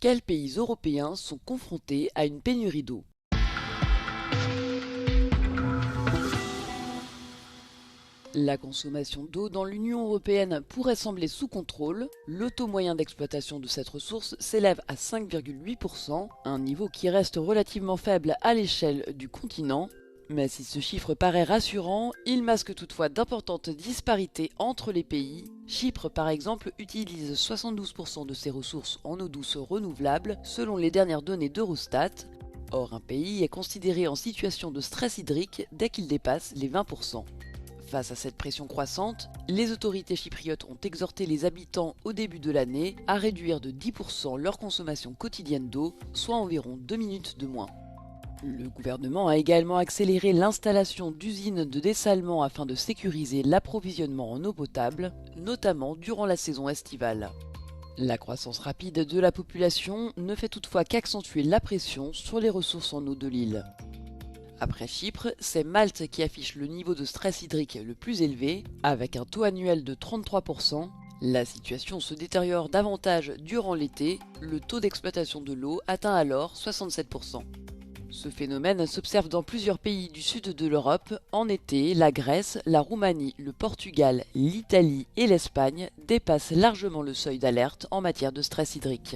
Quels pays européens sont confrontés à une pénurie d'eau? La consommation d'eau dans l'Union européenne pourrait sembler sous contrôle. Le taux moyen d'exploitation de cette ressource s'élève à 5,8%, un niveau qui reste relativement faible à l'échelle du continent. Mais si ce chiffre paraît rassurant, il masque toutefois d'importantes disparités entre les pays. Chypre, par exemple, utilise 72% de ses ressources en eau douce renouvelable, selon les dernières données d'Eurostat. Or, un pays est considéré en situation de stress hydrique dès qu'il dépasse les 20%. Face à cette pression croissante, les autorités chypriotes ont exhorté les habitants au début de l'année à réduire de 10% leur consommation quotidienne d'eau, soit environ 2 minutes de moins. Le gouvernement a également accéléré l'installation d'usines de dessalement afin de sécuriser l'approvisionnement en eau potable, notamment durant la saison estivale. La croissance rapide de la population ne fait toutefois qu'accentuer la pression sur les ressources en eau de l'île. Après Chypre, c'est Malte qui affiche le niveau de stress hydrique le plus élevé, avec un taux annuel de 33%. La situation se détériore davantage durant l'été, le taux d'exploitation de l'eau atteint alors 67%. Ce phénomène s'observe dans plusieurs pays du sud de l'Europe. En été, la Grèce, la Roumanie, le Portugal, l'Italie et l'Espagne dépassent largement le seuil d'alerte en matière de stress hydrique.